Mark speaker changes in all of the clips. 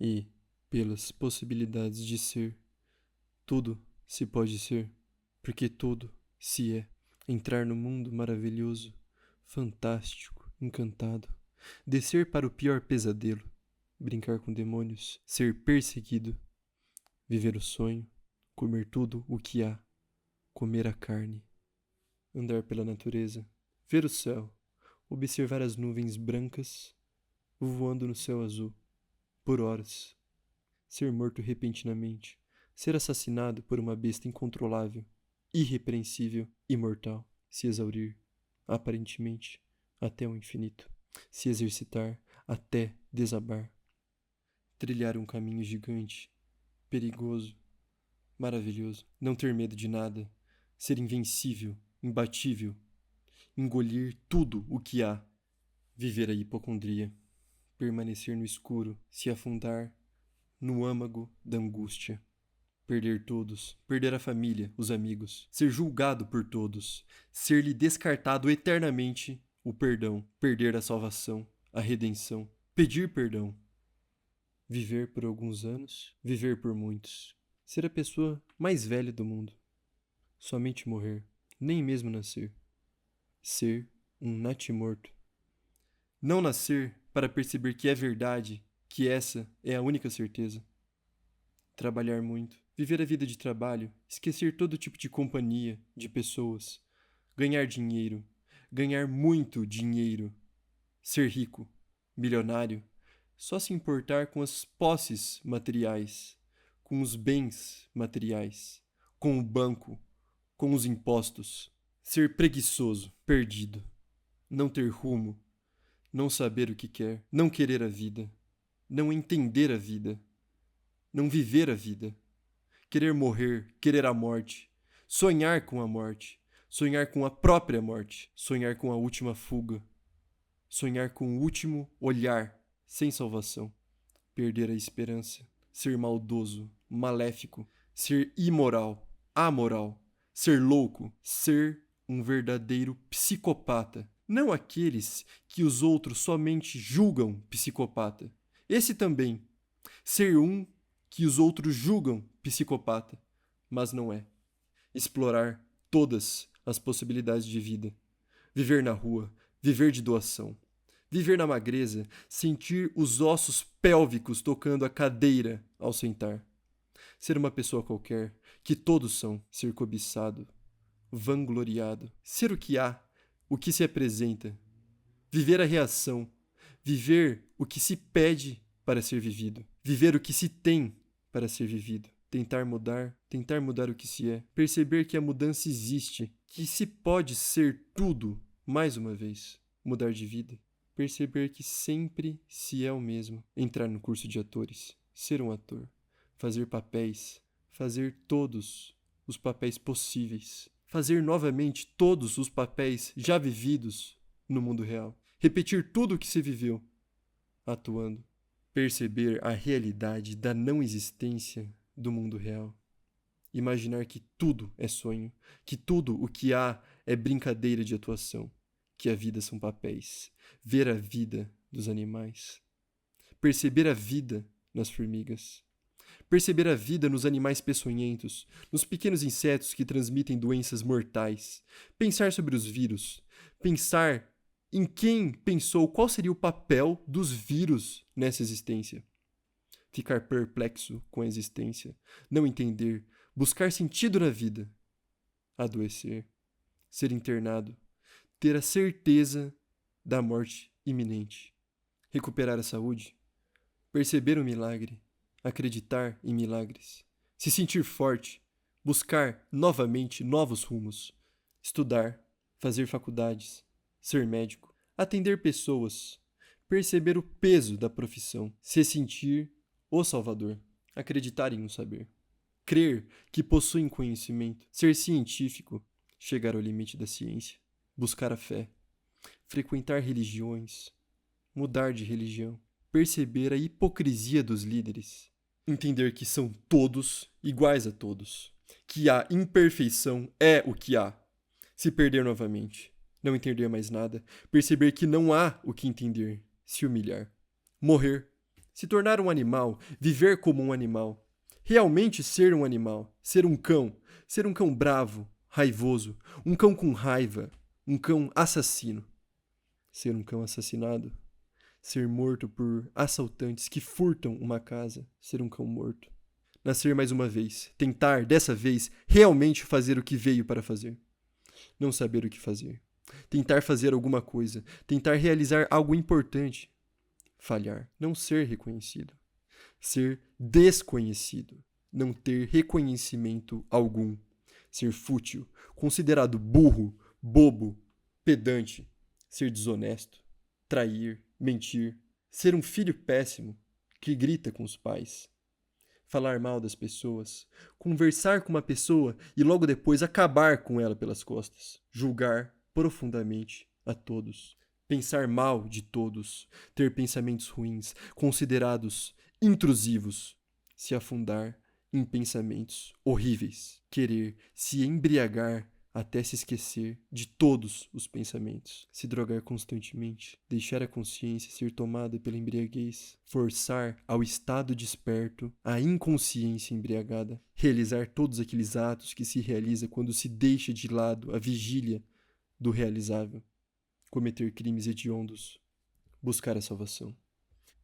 Speaker 1: e, pelas possibilidades de ser, tudo se pode ser, porque tudo se é. Entrar no mundo maravilhoso, fantástico, encantado, descer para o pior pesadelo, brincar com demônios, ser perseguido, viver o sonho, comer tudo o que há, comer a carne, andar pela natureza, ver o céu, observar as nuvens brancas voando no céu azul, por horas, ser morto repentinamente, ser assassinado por uma besta incontrolável, irrepreensível, imortal, se exaurir, aparentemente, até o infinito, se exercitar até desabar, trilhar um caminho gigante, perigoso, maravilhoso, não ter medo de nada, ser invencível, imbatível, engolir tudo o que há, viver a hipocondria, permanecer no escuro, se afundar no âmago da angústia. Perder todos, perder a família, os amigos, ser julgado por todos, ser-lhe descartado eternamente o perdão, perder a salvação, a redenção, pedir perdão, viver por alguns anos, viver por muitos, ser a pessoa mais velha do mundo, somente morrer, nem mesmo nascer, ser um natimorto, não nascer para perceber que é verdade, que essa é a única certeza. Trabalhar muito, viver a vida de trabalho, esquecer todo tipo de companhia, de pessoas, ganhar dinheiro, ganhar muito dinheiro, ser rico, milionário, só se importar com as posses materiais, com os bens materiais, com o banco, com os impostos, ser preguiçoso, perdido, não ter rumo, não saber o que quer, não querer a vida, não entender a vida, não viver a vida, querer morrer, querer a morte, sonhar com a morte, sonhar com a própria morte, sonhar com a última fuga, sonhar com o último olhar sem salvação, perder a esperança, ser maldoso, maléfico, ser imoral, amoral, ser louco, ser um verdadeiro psicopata. Não aqueles que os outros somente julgam psicopata. Esse também. Ser um que os outros julgam psicopata, mas não é. Explorar todas as possibilidades de vida. Viver na rua, viver de doação. Viver na magreza, sentir os ossos pélvicos tocando a cadeira ao sentar. Ser uma pessoa qualquer, que todos são, ser cobiçado, vangloriado. Ser o que há, o que se apresenta. Viver a reação. Viver o que se pede para ser vivido. Viver o que se tem para ser vivido. Tentar mudar o que se é. Perceber que a mudança existe, que se pode ser tudo, mais uma vez. Mudar de vida. Perceber que sempre se é o mesmo. Entrar no curso de atores. Ser um ator. Fazer papéis. Fazer todos os papéis possíveis. Fazer novamente todos os papéis já vividos no mundo real. Repetir tudo o que se viveu, atuando. Perceber a realidade da não existência do mundo real. Imaginar que tudo é sonho, que tudo o que há é brincadeira de atuação, que a vida são papéis. Ver a vida dos animais. Perceber a vida nas formigas. Perceber a vida nos animais peçonhentos, nos pequenos insetos que transmitem doenças mortais. Pensar sobre os vírus. Pensar em quem pensou qual seria o papel dos vírus nessa existência. Ficar perplexo com a existência. Não entender. Buscar sentido na vida. Adoecer. Ser internado. Ter a certeza da morte iminente. Recuperar a saúde. Perceber o milagre. Acreditar em milagres. Se sentir forte. Buscar novamente novos rumos. Estudar. Fazer faculdades. Ser médico. Atender pessoas. Perceber o peso da profissão. Se sentir o salvador. Acreditar em um saber. Crer que possuem conhecimento. Ser científico. Chegar ao limite da ciência. Buscar a fé. Frequentar religiões. Mudar de religião. Perceber a hipocrisia dos líderes. Entender que são todos iguais a todos. Que a imperfeição é o que há. Se perder novamente. Não entender mais nada. Perceber que não há o que entender. Se humilhar. Morrer. Se tornar um animal, viver como um animal. Realmente ser um animal, ser um cão bravo, raivoso, um cão com raiva, um cão assassino. Ser um cão assassinado, ser morto por assaltantes que furtam uma casa, ser um cão morto. Nascer mais uma vez, tentar, dessa vez, realmente fazer o que veio para fazer. Não saber o que fazer. Tentar fazer alguma coisa, tentar realizar algo importante. Falhar, não ser reconhecido. Ser desconhecido, não ter reconhecimento algum. Ser fútil, considerado burro, bobo, pedante. Ser desonesto, trair, mentir. Ser um filho péssimo, que grita com os pais. Falar mal das pessoas, conversar com uma pessoa e logo depois acabar com ela pelas costas, julgar profundamente a todos, pensar mal de todos, ter pensamentos ruins, considerados intrusivos, se afundar em pensamentos horríveis, querer se embriagar até se esquecer de todos os pensamentos, se drogar constantemente, deixar a consciência ser tomada pela embriaguez, forçar ao estado desperto a inconsciência embriagada, realizar todos aqueles atos que se realiza quando se deixa de lado a vigília do realizável, cometer crimes hediondos, buscar a salvação.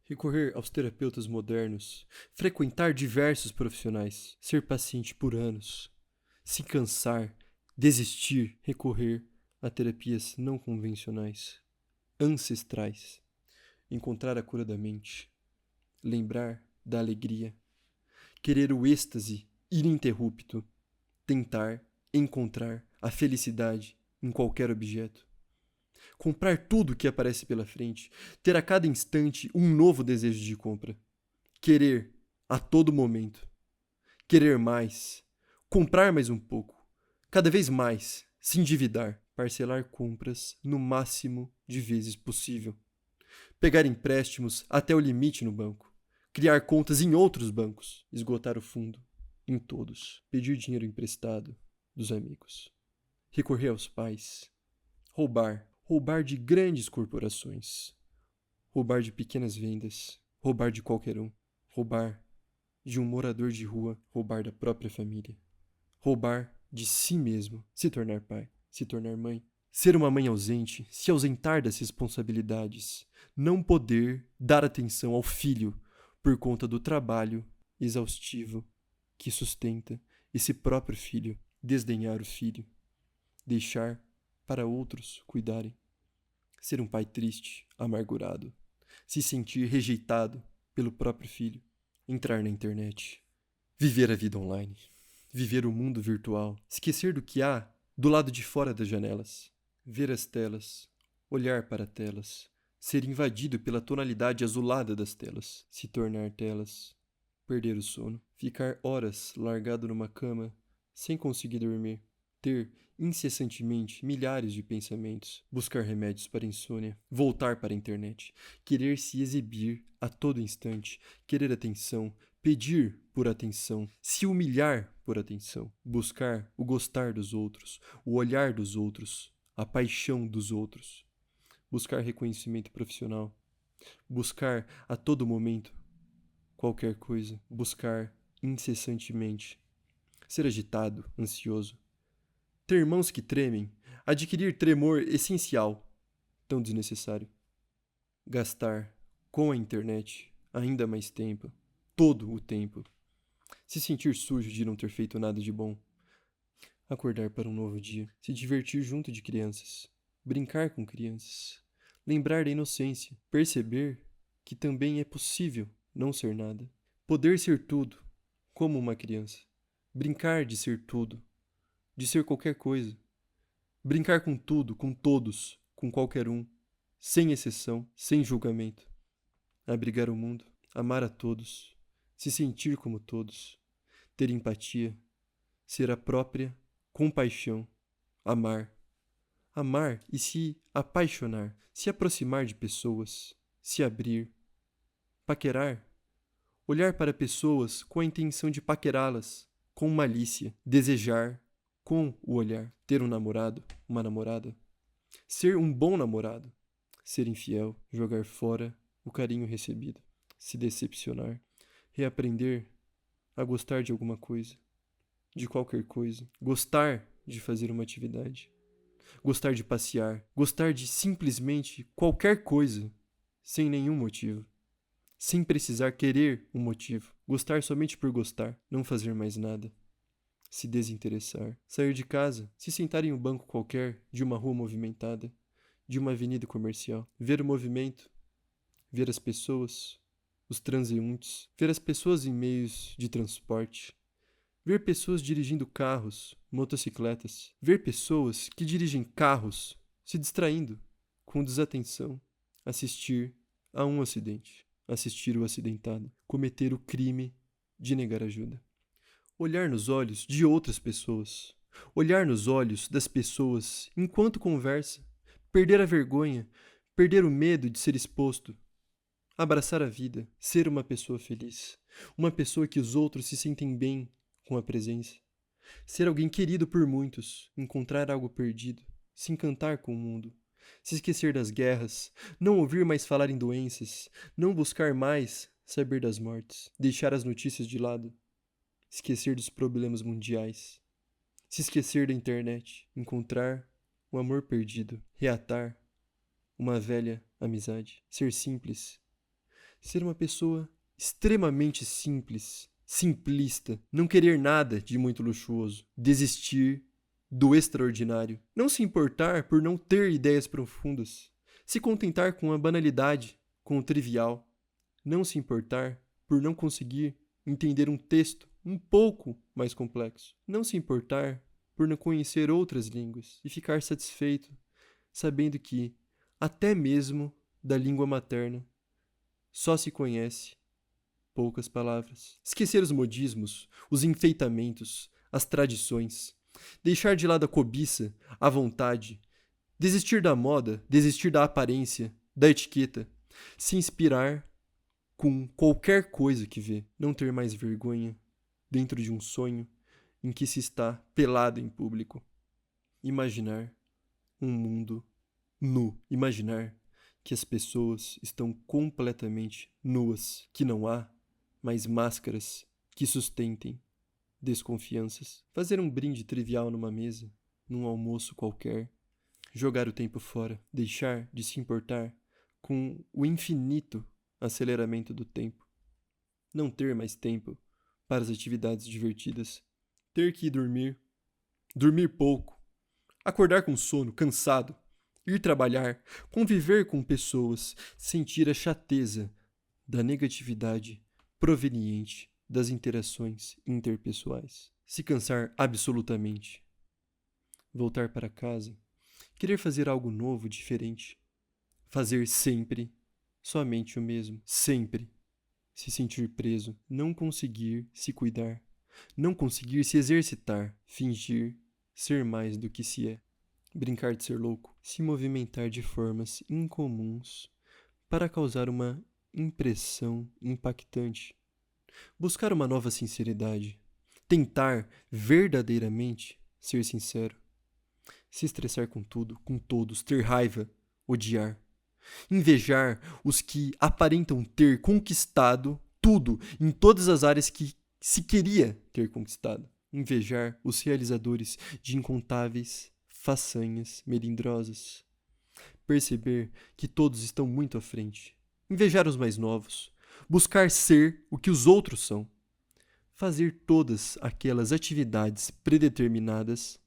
Speaker 1: Recorrer aos terapeutas modernos, frequentar diversos profissionais, ser paciente por anos, se cansar, desistir, recorrer a terapias não convencionais, ancestrais, encontrar a cura da mente, lembrar da alegria, querer o êxtase ininterrupto, tentar encontrar a felicidade em qualquer objeto, comprar tudo que aparece pela frente, ter a cada instante um novo desejo de compra, querer a todo momento, querer mais, comprar mais um pouco, cada vez mais, se endividar, parcelar compras no máximo de vezes possível, pegar empréstimos até o limite no banco, criar contas em outros bancos, esgotar o fundo em todos, pedir dinheiro emprestado dos amigos, recorrer aos pais, roubar de grandes corporações, roubar de pequenas vendas, roubar de qualquer um, roubar de um morador de rua, roubar da própria família, roubar de si mesmo, se tornar pai, se tornar mãe, ser uma mãe ausente, se ausentar das responsabilidades, não poder dar atenção ao filho por conta do trabalho exaustivo que sustenta esse próprio filho, desdenhar o filho, deixar para outros cuidarem, ser um pai triste, amargurado, se sentir rejeitado pelo próprio filho, entrar na internet, viver a vida online, viver o mundo virtual, esquecer do que há do lado de fora das janelas, ver as telas, olhar para telas, ser invadido pela tonalidade azulada das telas, se tornar telas, perder o sono, ficar horas largado numa cama sem conseguir dormir, ter incessantemente milhares de pensamentos, buscar remédios para insônia, voltar para a internet, querer se exibir a todo instante, querer atenção, pedir por atenção, se humilhar por atenção, buscar o gostar dos outros, o olhar dos outros, a paixão dos outros, buscar reconhecimento profissional, buscar a todo momento qualquer coisa, buscar incessantemente, ser agitado, ansioso, ter mãos que tremem, adquirir tremor essencial, tão desnecessário, gastar com a internet ainda mais tempo, todo o tempo, se sentir sujo de não ter feito nada de bom, acordar para um novo dia, se divertir junto de crianças, brincar com crianças, lembrar da inocência, perceber que também é possível não ser nada, poder ser tudo, como uma criança, brincar de ser tudo, de ser qualquer coisa, brincar com tudo, com todos, com qualquer um, sem exceção, sem julgamento, abrigar o mundo, amar a todos, se sentir como todos, ter empatia, ser a própria compaixão, amar e se apaixonar, se aproximar de pessoas, se abrir, paquerar, olhar para pessoas com a intenção de paquerá-las, com malícia, desejar, com o olhar, ter um namorado, uma namorada, ser um bom namorado, ser infiel, jogar fora o carinho recebido, se decepcionar, reaprender a gostar de alguma coisa, de qualquer coisa, gostar de fazer uma atividade, gostar de passear, gostar de simplesmente qualquer coisa, sem nenhum motivo, sem precisar querer um motivo, gostar somente por gostar, não fazer mais nada, se desinteressar, sair de casa, se sentar em um banco qualquer de uma rua movimentada, de uma avenida comercial, ver o movimento, ver as pessoas, os transeuntes, ver as pessoas em meios de transporte, ver pessoas dirigindo carros, motocicletas, ver pessoas que dirigem carros se distraindo, com desatenção, assistir a um acidente, assistir o acidentado, cometer o crime de negar ajuda. Olhar nos olhos de outras pessoas, olhar nos olhos das pessoas enquanto conversa, perder a vergonha, perder o medo de ser exposto, abraçar a vida, ser uma pessoa feliz, uma pessoa que os outros se sentem bem com a presença, ser alguém querido por muitos, encontrar algo perdido, se encantar com o mundo, se esquecer das guerras, não ouvir mais falar em doenças, não buscar mais saber das mortes, deixar as notícias de lado, esquecer dos problemas mundiais, se esquecer da internet, encontrar o amor perdido, reatar uma velha amizade, ser simples, ser uma pessoa extremamente simples, simplista, não querer nada de muito luxuoso, desistir do extraordinário, não se importar por não ter ideias profundas, se contentar com a banalidade, com o trivial, não se importar por não conseguir entender um texto um pouco mais complexo, não se importar por não conhecer outras línguas e ficar satisfeito sabendo que, até mesmo da língua materna, só se conhece poucas palavras. Esquecer os modismos, os enfeitamentos, as tradições. Deixar de lado a cobiça, a vontade. Desistir da moda, desistir da aparência, da etiqueta. Se inspirar com qualquer coisa que vê. Não ter mais vergonha dentro de um sonho em que se está pelado em público. Imaginar um mundo nu. Imaginar que as pessoas estão completamente nuas, que não há mais máscaras que sustentem desconfianças. Fazer um brinde trivial numa mesa, num almoço qualquer, jogar o tempo fora, deixar de se importar com o infinito aceleramento do tempo. Não ter mais tempo para as atividades divertidas, ter que ir dormir, dormir pouco, acordar com sono, cansado, ir trabalhar, conviver com pessoas, sentir a chateza da negatividade proveniente das interações interpessoais. Se cansar absolutamente. Voltar para casa. Querer fazer algo novo, diferente. Fazer sempre somente o mesmo. Sempre. Se sentir preso. Não conseguir se cuidar. Não conseguir se exercitar. Fingir ser mais do que se é. Brincar de ser louco. Se movimentar de formas incomuns para causar uma impressão impactante. Buscar uma nova sinceridade. Tentar verdadeiramente ser sincero. Se estressar com tudo, com todos, ter raiva, odiar. Invejar os que aparentam ter conquistado tudo em todas as áreas que se queria ter conquistado. Invejar os realizadores de incontáveis façanhas melindrosas. Perceber que todos estão muito à frente. Invejar os mais novos. Buscar ser o que os outros são. Fazer todas aquelas atividades predeterminadas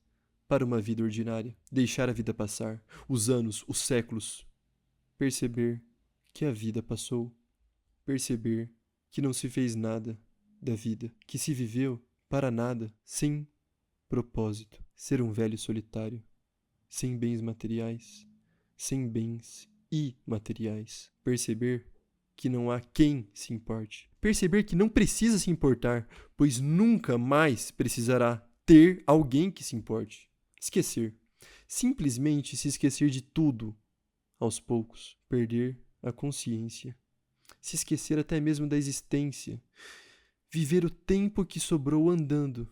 Speaker 1: para uma vida ordinária. Deixar a vida passar, os anos, os séculos. Perceber que a vida passou. Perceber que não se fez nada da vida, que se viveu para nada, sem propósito. Ser um velho solitário, sem bens materiais, sem bens imateriais. Perceber que não há quem se importe. Perceber que não precisa se importar, pois nunca mais precisará ter alguém que se importe. Esquecer. Simplesmente se esquecer de tudo, aos poucos. Perder a consciência. Se esquecer até mesmo da existência. Viver o tempo que sobrou andando,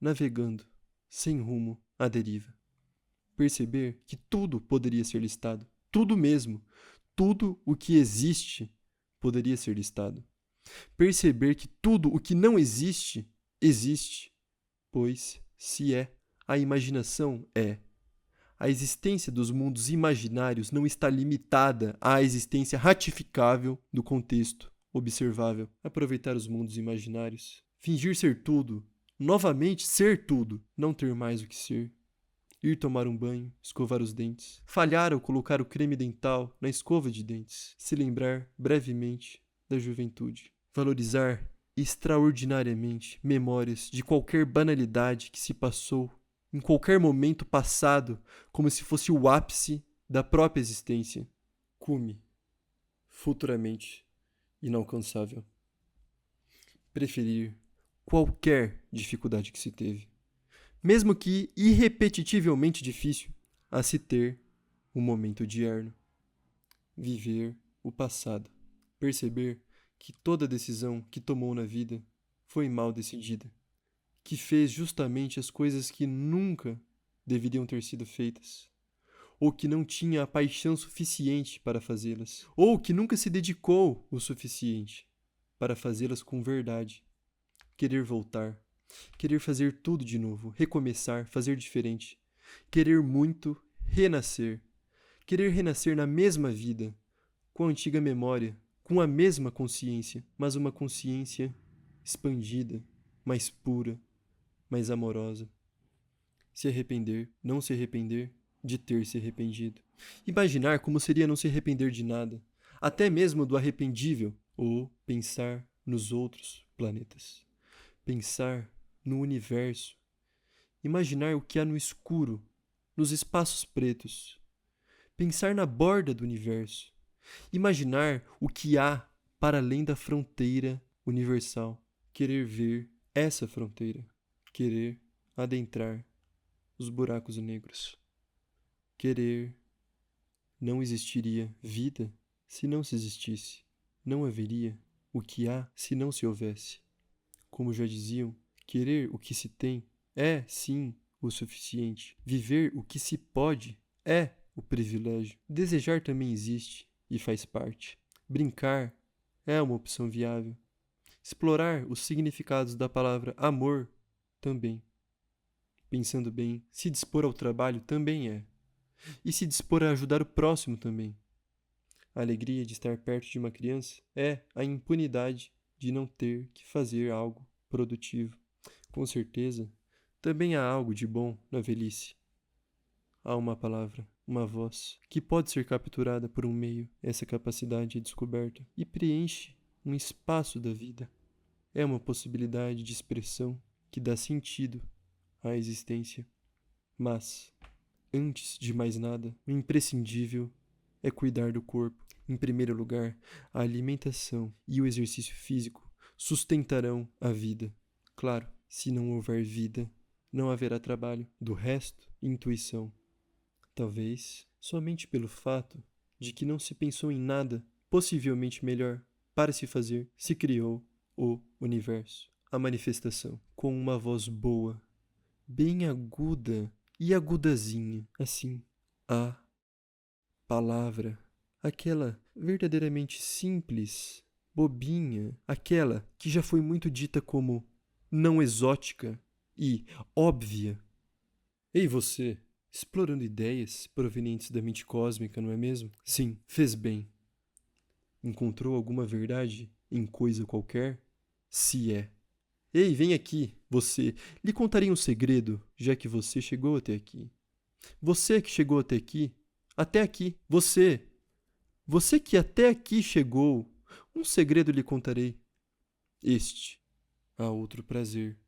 Speaker 1: navegando, sem rumo, à deriva. Perceber que tudo poderia ser listado. Tudo mesmo. Tudo o que existe poderia ser listado. Perceber que tudo o que não existe, existe, pois, se é, a imaginação é. A existência dos mundos imaginários não está limitada à existência ratificável do contexto observável. Aproveitar os mundos imaginários. Fingir ser tudo. Novamente ser tudo. Não ter mais o que ser. Ir tomar um banho, escovar os dentes. Falhar ao colocar o creme dental na escova de dentes. Se lembrar brevemente da juventude. Valorizar extraordinariamente memórias de qualquer banalidade que se passou em qualquer momento passado, como se fosse o ápice da própria existência. Cume, futuramente inalcançável. Preferir qualquer dificuldade que se teve, mesmo que irrepetivelmente difícil, a se ter um momento diurno. Viver o passado. Perceber que toda decisão que tomou na vida foi mal decidida, que fez justamente as coisas que nunca deveriam ter sido feitas, ou que não tinha a paixão suficiente para fazê-las, ou que nunca se dedicou o suficiente para fazê-las com verdade. Querer voltar, querer fazer tudo de novo, recomeçar, fazer diferente, querer muito renascer, querer renascer na mesma vida, com a antiga memória, com a mesma consciência, mas uma consciência expandida, mais pura, mais amorosa. Se arrepender, não se arrepender de ter se arrependido. Imaginar como seria não se arrepender de nada, até mesmo do arrependível, ou pensar nos outros planetas. Pensar no universo. Imaginar o que há no escuro, nos espaços pretos. Pensar na borda do universo. Imaginar o que há para além da fronteira universal. Querer ver essa fronteira. Querer adentrar os buracos negros. Querer. Não existiria vida se não se existisse. Não haveria o que há se não se houvesse. Como já diziam, querer o que se tem é, sim, o suficiente. Viver o que se pode é o privilégio. Desejar também existe e faz parte. Brincar é uma opção viável. Explorar os significados da palavra amor também. Pensando bem, se dispor ao trabalho também é. E se dispor a ajudar o próximo também. A alegria de estar perto de uma criança é a impunidade de não ter que fazer algo produtivo. Com certeza, também há algo de bom na velhice. Há uma palavra, uma voz, que pode ser capturada por um meio. Essa capacidade é descoberta e preenche um espaço da vida. É uma possibilidade de expressão que dá sentido à existência. Mas, antes de mais nada, o imprescindível é cuidar do corpo. Em primeiro lugar, a alimentação e o exercício físico sustentarão a vida. Claro, se não houver vida, não haverá trabalho. Do resto, intuição. Talvez somente pelo fato de que não se pensou em nada possivelmente melhor para se fazer, se criou o universo. A manifestação, com uma voz boa, bem aguda e agudazinha, assim, a palavra, aquela verdadeiramente simples, bobinha, aquela que já foi muito dita como não exótica e óbvia. Ei você, explorando ideias provenientes da mente cósmica, não é mesmo? Sim, fez bem. Encontrou alguma verdade em coisa qualquer? Se é. Ei, vem aqui, você. Lhe contarei um segredo, já que você chegou até aqui. Você que chegou até aqui. Até aqui. Você. Você que até aqui chegou. Um segredo lhe contarei. Este. Há outro prazer.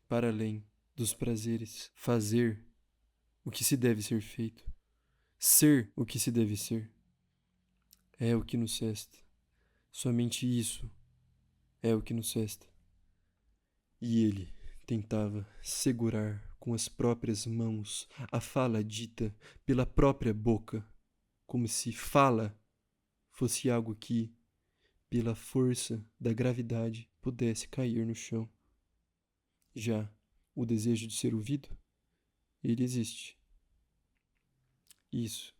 Speaker 1: Para além dos prazeres. Fazer o que se deve ser feito. Ser o que se deve ser. É o que nos resta. Somente isso é o que nos resta. E ele tentava segurar com as próprias mãos a fala dita pela própria boca, como se fala fosse algo que, pela força da gravidade, pudesse cair no chão. Já o desejo de ser ouvido, ele existe. Isso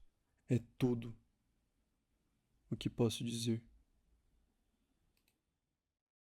Speaker 1: é tudo o que posso dizer.